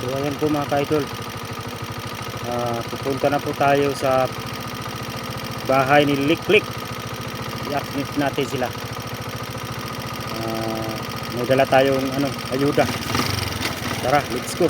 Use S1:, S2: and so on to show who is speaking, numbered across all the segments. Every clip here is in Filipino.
S1: So ayan po mga ka-idol, pupunta na po tayo sa bahay ni Liklik. I-update natin sila. May dala tayong ayuda. Tara, let's go.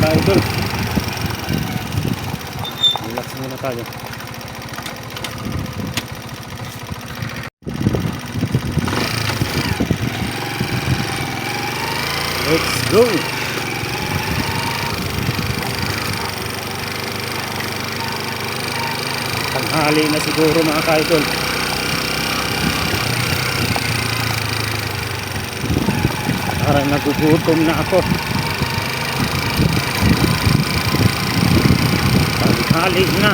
S1: Idol, relax muna tayo. Let's go. Tanghali na siguro mga ka-idol. Parang nagugutom na ako. Tanghali na.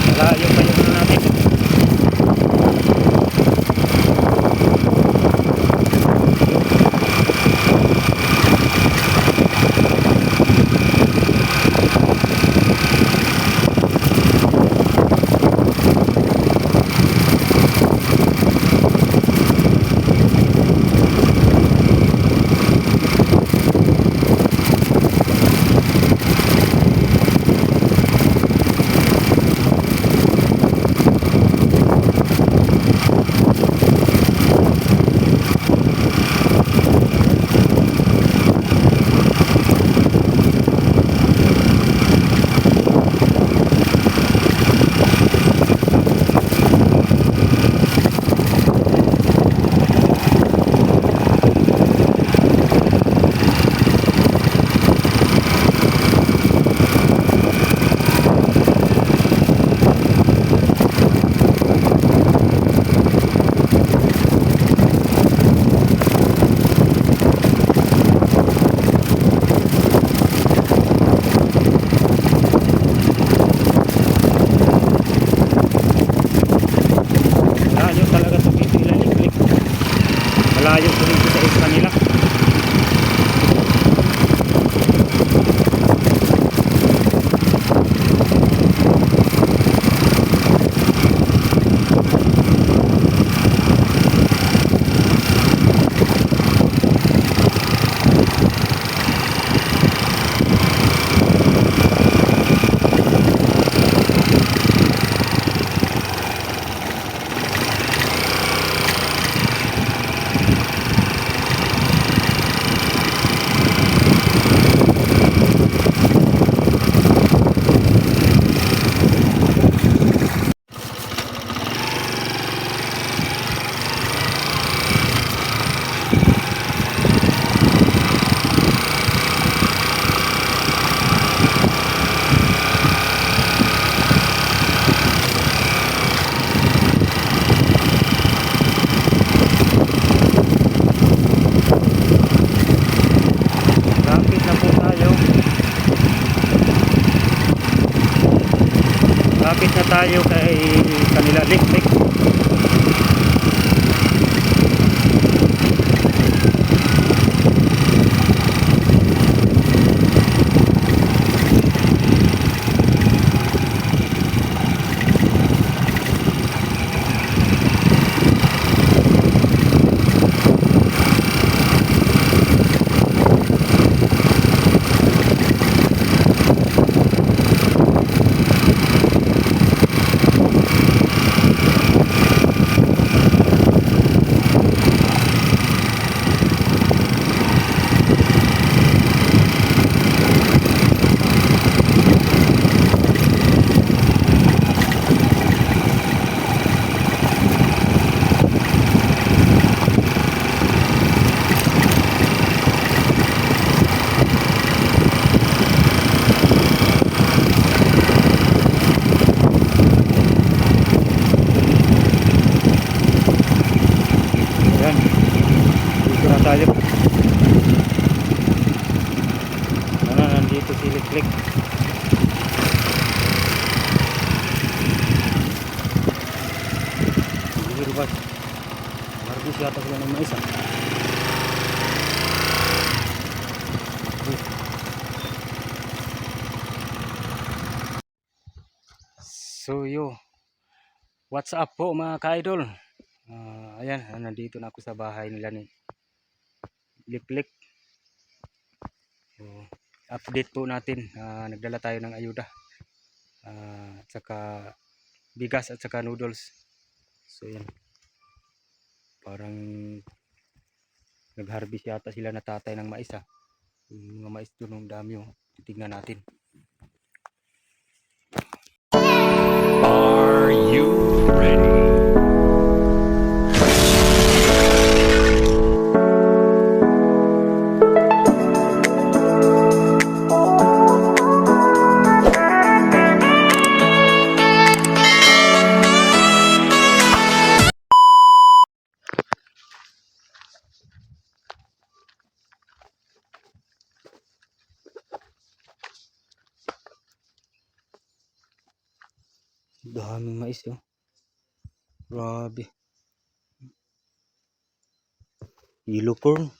S1: Malayo pa yung natin. tayo kay kanila Liklik. Ayan, dito na tayo. Nandito si Liklik. Dito ba? Marbis yata sila ng mais. So what's up po mga ka-idol? Ayan, nandito na ako sa bahay nila ni Liklik. So, update po natin, nagdala tayo ng ayuda at saka bigas at saka noodles. So yan, parang nag-harvest yata sila na tatay ng mais. Yung mga mais doon, ng dami. Tingnan natin.
S2: Are you ready?
S1: Daming mais, grabe. Yellow corn,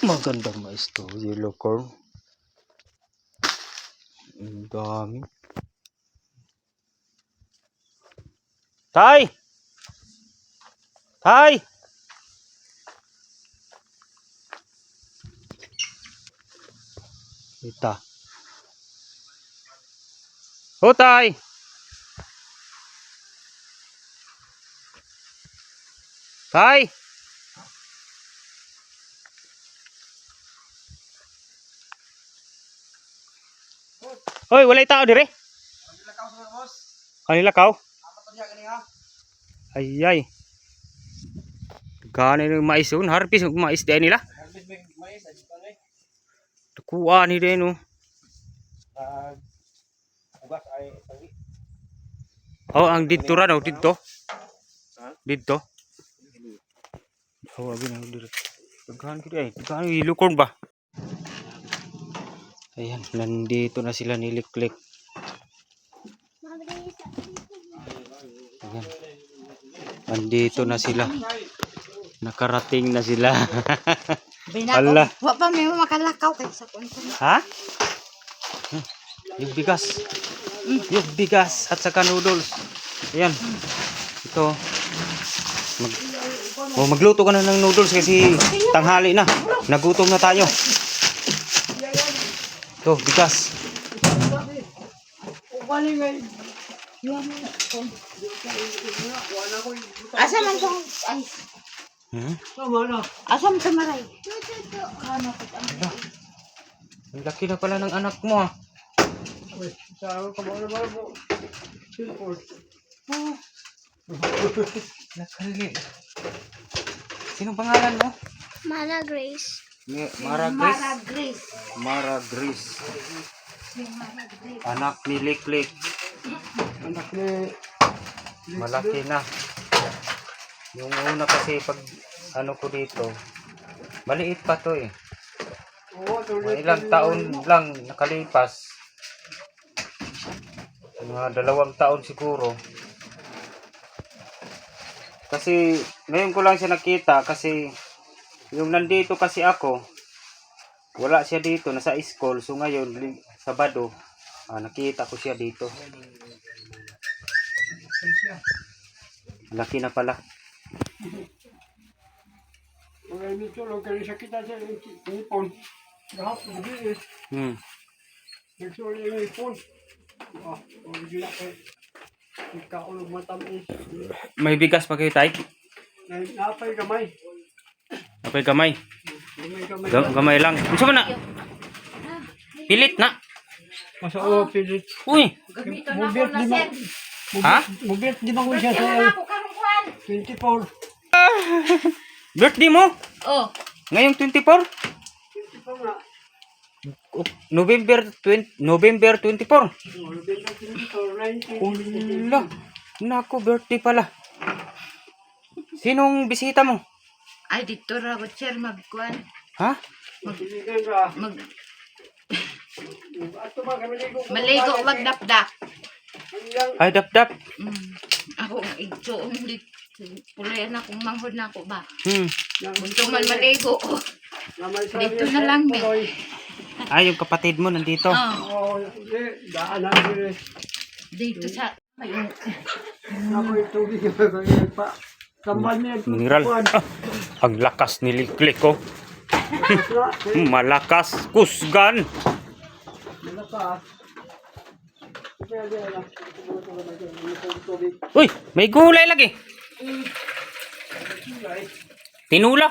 S1: magandang mais to. Yellow corn, ang dami. Tay! Tay! Ita. O tay! Tay! Hoy, walay tao dire. Kanila kaw? Ay ay. Gani ng mais yun, harvest ng mais din nila. Kuha ni din Oh, ang dito ra daw dito. Dito. Oh, abi nang dire. Daghan kidi ay, daghan yellow corn ba? Ayan, nandito na sila ni Liklik. Ayan. Nandito na sila. Nakarating na sila. Allah.
S3: Wa pa may makalakaw kay sa kwento.
S1: Ha? Yung bigas. Yung bigas at saka noodles. Ayan. Ito. Magluto ka na ng noodles kasi tanghali na. Nagutom na tayo. Ito, bigas.
S3: Asa man tong ay. Asa man tong maray?
S1: Ang laki na pala ng anak mo. Nakali. Sino pangalan mo?
S4: Mara Grace.
S1: Mara Grace. Mara Grace. Anak ni Liklik. Malaki na. Yung una kasi pag ano ko dito, maliit pa to eh. May ilang taon lang nakalipas. Mga 2 taon siguro. Kasi ngayon ko lang siya nakita kasi yung nandito kasi ako, wala siya dito, nasa school. So ngayon, Sabado, nakita ko siya dito. Laki na pala.
S5: Kaya nito lang kaya sa kita sa ipon. Lahat hindi
S1: Hmm.
S5: nagsulit yung ipon. Hindi na kayo. Ikaulog matamis.
S1: May bigas pa kayo, tay?
S5: Napay gamay.
S1: Apay gamay.
S5: Gamay.
S1: Gamay lang. Unsa man na? Pilit na.
S5: Masa o pilit.
S1: Uy.
S5: Mubit di ba?
S1: Ha?
S5: Mubit di ba ko siya sa 24.
S1: Birthday mo?
S3: Oh.
S1: Ngayong 24? November 24. Ula. Naku, birthday pala. Sinong bisita mo?
S3: Ay, dito ra ko, sir, magkuhan.
S1: Ha?
S3: Mag... Maligo, magdapdak.
S1: Ay, dap-dap.
S3: Ako, igsoong dito. Pulayan akong manghod na ako ba?
S1: Hmm.
S3: Gusto man maligo. Dito na lang, me.
S1: Ay, yung kapatid mo nandito.
S3: Oh,
S5: Daan na
S3: dito sa...
S5: ako itubig pa. Tambal niya.
S1: Mineral. Ang lakas ni Liklik, oh. Malakas. Kusgan. Uy, may gulay lagi. Tinula.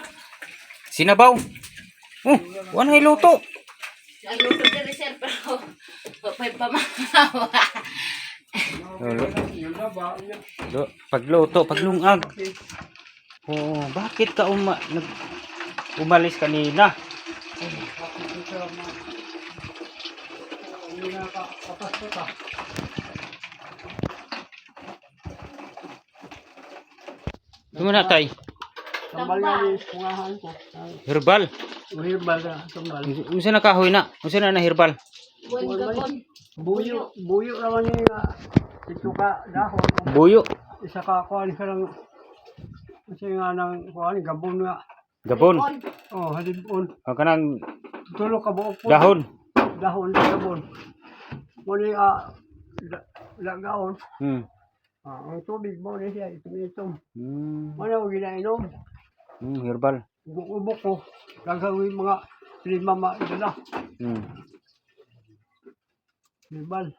S1: Sinabaw. Oh, wala luto.
S3: Ay, luto dyan, sir, pero... Papay pamahawa.
S1: Pagluto, paglungag. Oh, bakit ka umalis kanina? Gimana tay?
S5: Tambal nga yung pungahan ko.
S1: Herbal.
S5: Herbal na, tambal.
S1: Unsa na kahoy na? Unsa na herbal?
S3: Buwan gabon.
S5: Buyo naman yung ito ka dahon.
S1: Buyo.
S5: Isa ka kuhan ka lang. Kasi nga ng kuhan, gabon nga.
S1: Gabon.
S5: Oh, halibon.
S1: Ang kanang
S5: Tulo ka buok po.
S1: dahon.
S5: Dahon, gabon. Muli, lagaon. Ang tubig mo na siya, itumitom. Ano ang ginainom?
S1: Herbal.
S5: Ubok ko. Gagawin mga 5 maidala. Herbal.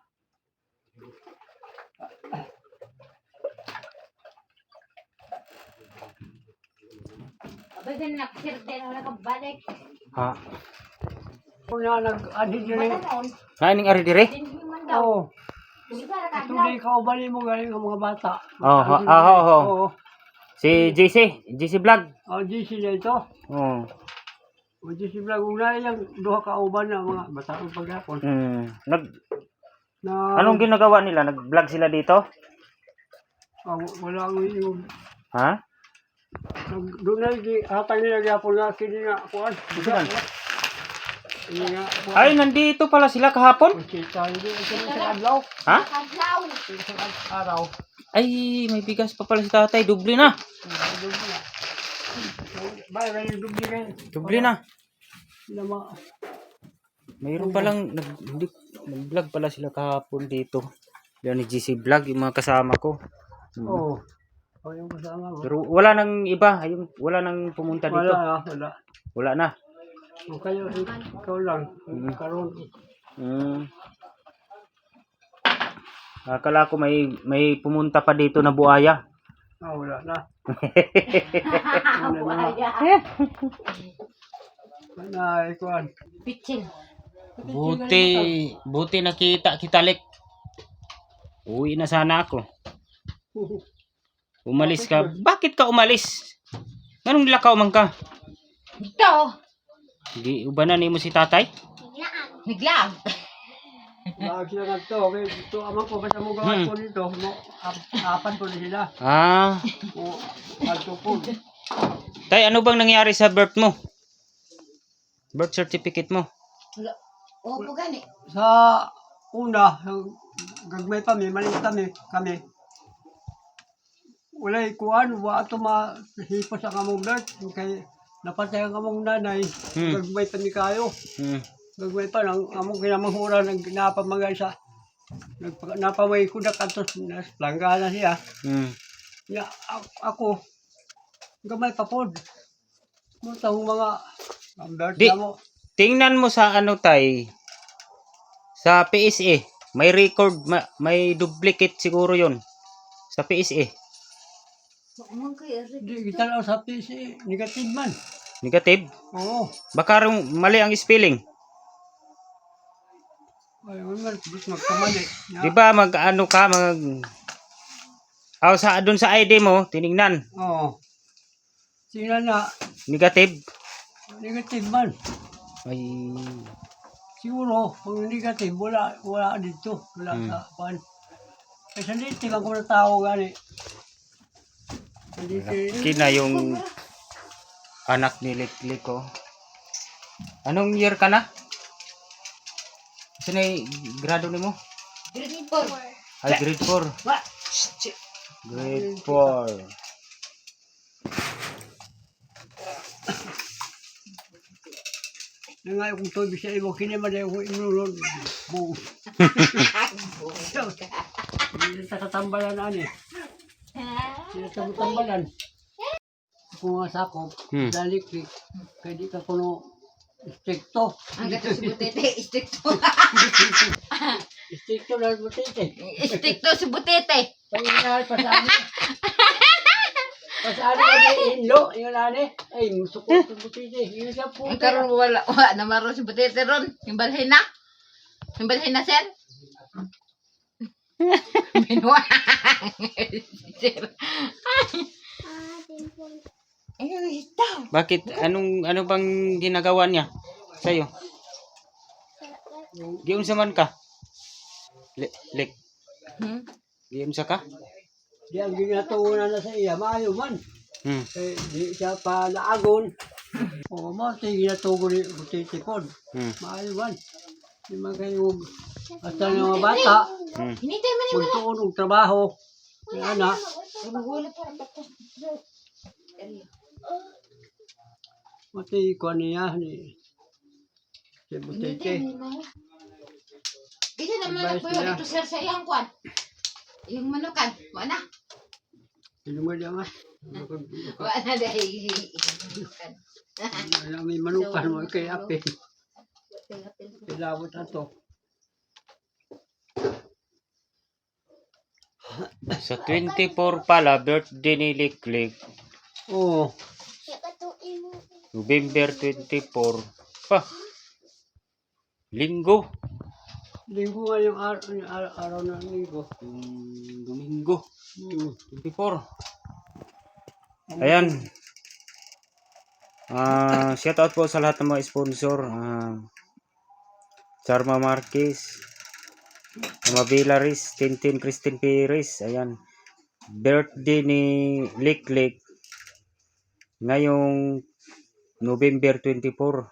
S3: Abay, din nakasirte na nakabalik.
S1: Ha.
S5: Kung na nag-adhid yun
S1: Naining ari dire?
S3: Hindi man daw.
S5: Oo.
S3: Hindi ka nakadlaw.
S5: Tuloy ka ubali mo galing ang mga bata.
S1: Oo. Si JC Vlog.
S5: GC na ito.
S1: Oh.
S5: O GC vlog. Una yung duha ka uban na mga bata ang paghapon.
S1: Anong ginagawa nila? Nag-vlog sila dito?
S5: Wala ang yung...
S1: Ha?
S5: Doon na hatang nila gapon nga kini nga kuan.
S1: Saan?
S5: Ini nga kuan.
S1: Ay, nandito pala sila kahapon?
S5: Kita hindi ito sa adlaw.
S1: Ha?
S3: Nakadlaw.
S5: Sa araw.
S1: Ay, may bigas pa pala si tatay. Dubli na.
S5: Bay, may dubli kay.
S1: Dubli na.
S5: Lama.
S1: Mayroon palang nag-vlog pala sila kahapon dito. Yan ni GC Vlog, yung mga kasama ko.
S5: Oo. O yung kasama mo.
S1: Pero wala nang iba, wala nang pumunta dito.
S5: Wala.
S1: Wala na.
S5: O kayo, ikaw lang. Karon.
S1: Akala ko may pumunta pa dito na buaya.
S5: Wala na. Wala, ikuan.
S3: Pitching.
S1: Buti nakita kitalik. Uwi na sana ako. Umalis ka. Bakit ka umalis? Anong lakaw man ka?
S3: Ito.
S1: Di ubanan nimo si tatay?
S3: Naglag.
S5: Lagi sila nagto. Okay, ito amang ko. Basta mo gawin ko dito. Apan ko na sila. O, nagto po.
S1: Tay, ano bang nangyari sa birth mo? Birth certificate mo?
S3: Oo, po gani.
S5: Sa una, gagmay pa mi, maliit kami. Walay kuan, wa ato mahipos ang among blood. Kay napatay ang among nanay, gagmay pa ni kayo. Gagmay pa, ang among kinamangura, napamagay sa, napamay ko na kantos, planggana siya. Ya, ako, gamay pa po. Mutang mga, ang blood
S1: Di.
S5: na mo.
S1: Tingnan mo sa ano tay, sa PSA. May record, may duplicate siguro yon sa PSA.
S3: Huwag kayo rin.
S5: Di kita lang sa PC, negative man.
S1: Negative.
S5: Oo.
S1: Baka mali ang spelling.
S5: Ay, man, magkamali.
S1: Di ba mag-ano ka, doon sa ID mo, tinignan.
S5: Oo. Sina na,
S1: Negative.
S5: negative man.
S1: Ay,
S5: Siguro, kung negative, wala dito. Wala sa pan. Kasi dito, lang ko na tao gani.
S1: kina yung anak ni Liklik ko. Anong year ka na? Sino yung grado ni mo?
S3: Grade 4.
S1: Ay, grade 4.
S5: Wa!
S1: Grade 4.
S5: Nangay kung to, bisa ibo, kinimaday ko inulog. Buo. Hindi sa katambalan ani. Sila sa katambalan. Kung nga sakop, daliklik. Kaya di ka kuno stricto.
S3: Ang gato si Butete, istikto.
S5: Stricto na butite.
S3: Istikto si Butete.
S5: Panginahal pa sa ano. Pasali ka di inlo, yung nani. Ay, musukot sa butite. Yung siya po.
S3: Ang karoon wala namaro si Butete ron. Yung balhin na. Yung balhin na, sir. Minuwa. Sir. Ay, ito.
S1: Bakit? Ano bang ginagawa niya sa'yo? Giunsa man ka? Lik. Giunsa ka?
S5: Di ang ginatuunan na sa iya, maayo man. Eh, di siya pa naagon. O, mo, ito yung ginatugo ni butite ko. Maayo man. Di man kayo, hasta ng mga bata,
S3: Hinitay man yung
S5: magtuon ng trabaho. Kaya na,
S3: wala para bata.
S5: mati ko niya ni si butite.
S3: Kasi naman
S5: Advice
S3: ako
S5: niya.
S3: ito sir sa iyang kwan. Yung manukan, wala na.
S5: Sino niya nga?
S3: Wala na dahil.
S5: May manukan mo kay ape. Kilabot na to.
S1: Sa 24 pala, birthday ni Liklik.
S5: Oo.
S1: November 24. Pa. Linggo.
S5: Linggo nga yung araw na linggo.
S1: Domingo. 24. Ayan. Shout out po sa lahat ng mga sponsor. Charma Marquez, Mabila Riz, Tintin Christine Perez. Ayan. Birthday ni Liklik ngayong November 24.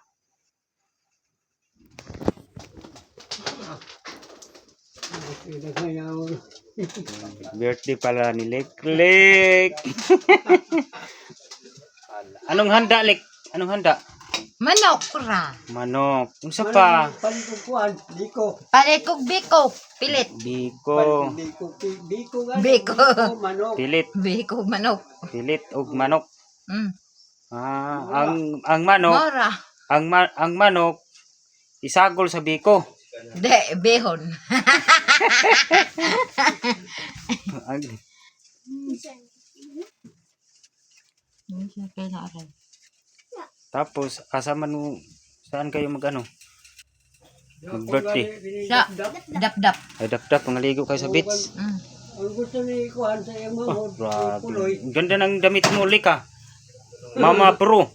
S1: Birthday pala ni Liklik. Anong handa, Lik? Anong handa?
S3: Manok ra.
S1: Manok. Unsa pa?
S5: Palikukuan, biko.
S3: Palikog biko. Pilit.
S1: Biko.
S5: Biko nga.
S3: Biko.
S5: Manok.
S1: Pilit.
S3: Biko manok.
S1: Pilit og manok.
S3: Mm.
S1: Ang manok,
S3: Mora.
S1: ang manok isagol sa biko.
S3: De, behon.
S1: Ang- Tapos kasama nung saan kayo mag-ano? Mag-birthday.
S3: Sa dap-dap.
S1: Ay dap-dap pangaligo kayo sa beach.
S3: Mm.
S5: Ang gusto ni Kuhan sa iyang mga
S1: Grabe.
S5: puloy.
S1: Ang ganda ng damit mo, Lika. Mama Pro.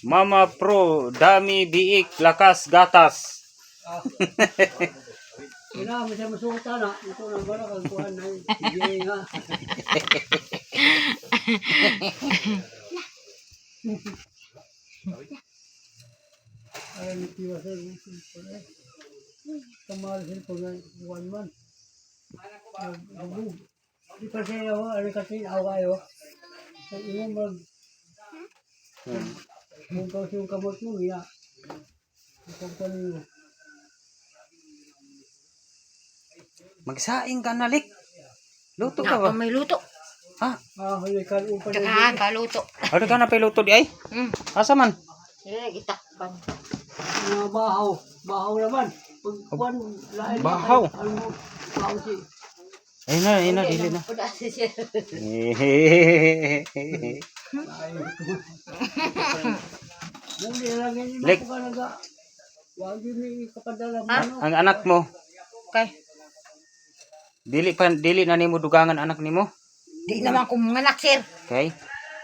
S1: Mama Pro, dami biik, lakas, gatas.
S5: Kailangan mo siya masuta na. Ito na ba na kang Kuhan na yun. Sige nga. Ay, nitiwasan mo. Kamal sila pag Kuhan man. Di kasi ako, ano kasi awayo. Sa iyo kung kasi yung kamot mo, ya. Kung kanino.
S1: Magsaing ka na, Lik. Luto ka
S3: Ako
S1: ba?
S3: may luto.
S1: Ha?
S5: Halikan upan na
S3: Tsaka paluto.
S1: Ano ka na piluto di ay? Asa man?
S3: Itakpan.
S5: mga bahaw. Bahaw naman. Pag kuwan, lain
S1: Bahaw?
S5: Ano mo, bahaw si.
S1: Ayun na, dili na.
S3: Udah siya.
S5: Muli lang yun,
S1: Lik.
S5: ka naga. Wag yun may kapadala mo.
S1: Ang anak mo,
S3: Okay.
S1: dili na nimo dugangan anak nimo.
S3: Di naman ko mga anak, sir.
S1: Okay?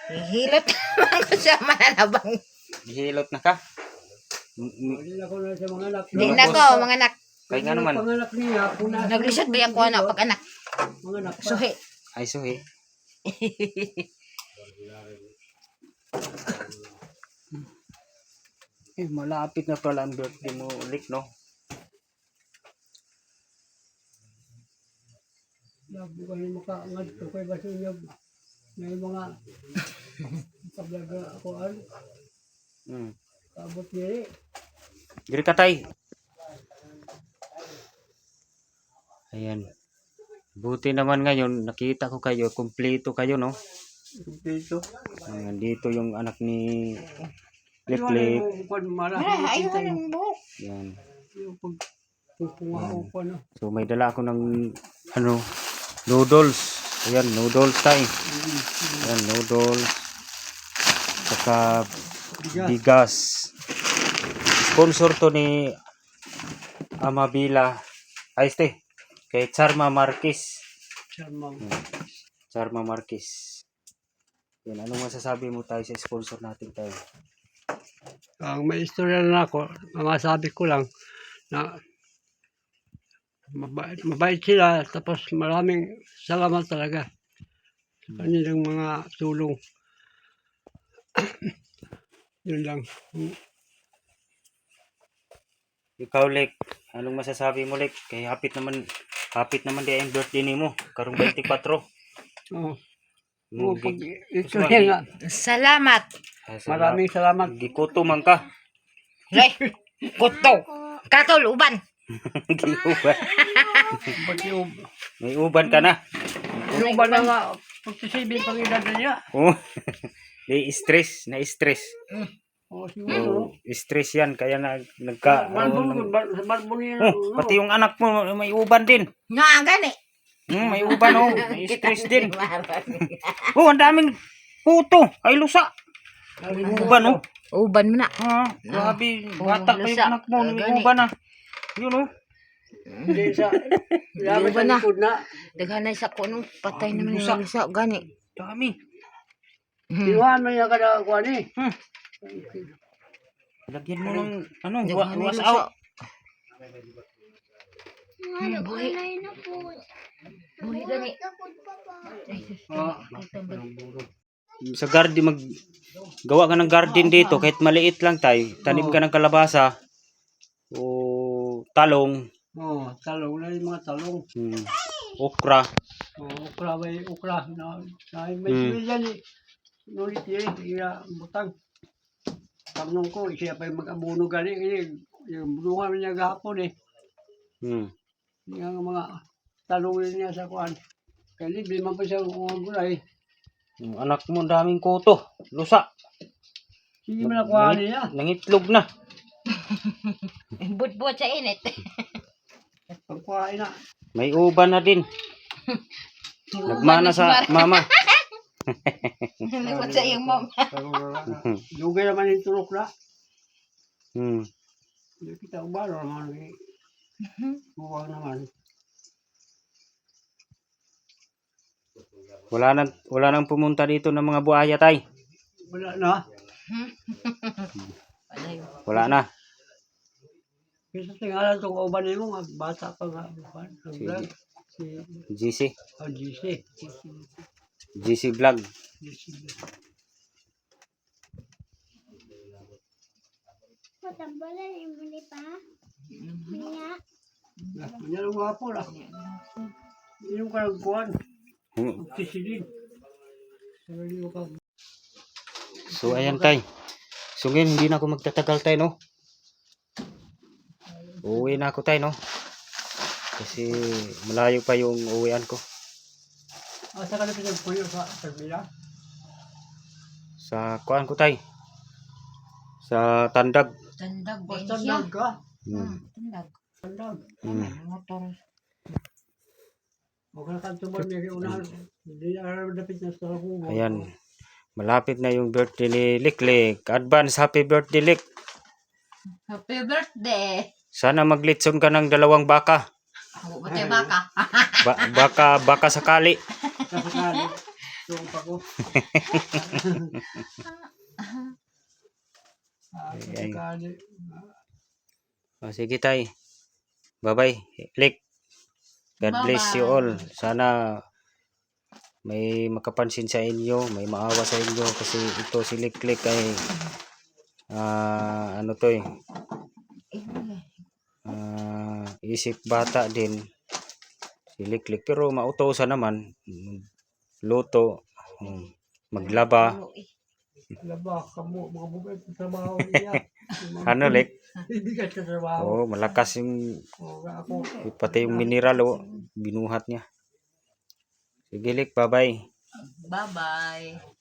S3: Hihilot naman ko sa mananabang.
S1: Gihilot na ka.
S5: Hindi na ko na sa mga anak.
S3: Di na ko, mga anak.
S1: Kay nga naman.
S5: Panganak niya, puna.
S3: Naglisod ba ako anak pag anak?
S5: Mga anak pa.
S3: Suhi.
S1: Ay suhi. Malapit na pala ang birthday mo, Lik, no?
S5: Bukan yung makaangad ko kay Basunyog. May mga kablaga ako ano. Kabot niya
S1: Diri ka tay. Ayan. Buti naman ngayon, nakita ko kayo, kumpleto kayo, no?
S5: dito.
S1: Nandito yung anak ni Lik-Lik.
S3: Ayun ang buhok.
S1: Yan.
S5: Yung pagpupunga ko pa no.
S1: So may dala ako ng noodles. Ayan, noodles tayo. Ayan, noodles. Saka bigas. Sponsor to ni Amabila. Ay, kay Charma Marquez.
S5: Charmang.
S1: Charma Marquez. Yan, anong masasabi mo tayo sa sponsor natin tayo?
S5: Ang may istorya na ako, masabi ko lang na mabait sila tapos maraming salamat talaga sa kanilang mga tulong. Yun lang.
S1: Ikaw, Lek, anong masasabi mo, Lek? Kay hapit naman di ang birthday ni mo. Karong 24.
S5: Oh.
S1: Nung
S5: Pag
S1: gi-
S5: ito
S1: Gusto
S5: nga.
S3: Salamat.
S5: Maraming salamat.
S1: Gikuto man ka.
S3: Lay, kuto. Katol, uban.
S1: Giuban.
S5: Pag yung
S1: May uban ka na.
S5: ba na nga, pagkasibig pang edad na niya.
S1: Oh. Na-stress.
S5: Oh, siguro.
S1: Oh, stress yan. Kaya nagka...
S5: Barbon niya.
S1: Oh, pati yung anak mo may uban din.
S3: Nga, gani.
S1: May uban oh. May stress din. Oh, ang daming puto. Ay, lusa. May uban oh.
S3: Uban mo na.
S1: Grabe. Bata pa yung
S3: lusa.
S1: anak mo. May
S3: Gani.
S1: uban ah. Yun oh.
S5: Hindi sa... Laban
S3: ba
S5: sa
S3: na?
S5: likod na.
S3: Daghanay sa kuno. Patay naman
S1: lusa.
S3: yung lusa. Gani.
S1: Dami.
S5: Iwan mo niya kada kuwan eh.
S1: Lagyan mo ng ano,
S3: Daghanay
S1: wash
S3: lusa.
S1: out.
S3: Buhi.
S4: na po.
S3: Buhi gani.
S5: Ah,
S1: Sa garden, gawa ka ng garden dito kahit maliit lang tayo. Tanim ka ng kalabasa o talong,
S5: oh, talong na yung mga talong.
S1: okra.
S5: Oh, ukra ba yung ukra na may sili yan eh. Nulit yun, iya butang. Tanong ko, siya pa yung mag-abuno gani. Yung bunungan niya gahapon eh. Yung mga talong niya sa kuwan. Kaya libre man pa siya mga gulay.
S1: Yung anak mo, ang daming kuto. Lusa.
S5: Sige man nakuha niya.
S1: Nangitlog na.
S3: But sa init.
S5: Pagkuhain na.
S1: May uban na din. Nagmana sa mama.
S3: But sa iyong mom.
S5: Dugay naman yung turok na.
S1: Hmm.
S5: Hindi kita ubalo naman. Buwang naman.
S1: Wala nang pumunta dito ng mga buhaya tay.
S5: Wala na.
S1: Wala na.
S5: Kasi tingala itong uban mo, nga bata pa nga. Si
S1: GC.
S5: GC.
S1: GC vlog.
S4: Matambala yung muli pa. Niya.
S5: Yan ang wapo lang. Inom ka ng kuwan.
S1: Hmm.
S5: Sisilin. Sarili mo ka.
S1: So ayan tay. So ngayon hindi na ako magtatagal tay no. Uuwi na ako tay no. Kasi malayo pa yung uwian ko.
S5: Asa ka na pinagpuyo sa Serbia?
S1: Sa kuan ko tay. Sa Tandag.
S3: Tandag din
S5: Basta
S3: siya.
S5: nag ka.
S3: Tandag.
S5: Tandag.
S3: Motor.
S5: Huwag ka kantuman niya unahan. Hindi na dapit na sa kubo.
S1: Ayan. Malapit na yung birthday ni Liklik. Advance happy birthday Lik.
S3: Happy birthday.
S1: Sana maglitson ka ng 2 baka.
S3: Ako ba tayo baka?
S1: Baka sakali.
S5: Kasakali. Yung pa ko. Kasakali.
S1: O, sige tay. Bye-bye. Lik. God bless you all. Sana may makapansin sa inyo, may maawa sa inyo kasi ito si Liklik ay ano to eh. Isip bata din si Liklik pero mautosan naman. Luto, maglaba.
S5: Laba ka mo. Mga bubay sa trabaho niya.
S1: Ano Lik?
S5: Hindi ka sa trabaho.
S1: Oh, malakas yung
S5: Ako.
S1: pati yung mineral binuhat niya. Sige Lik, bye-bye.
S3: Bye-bye.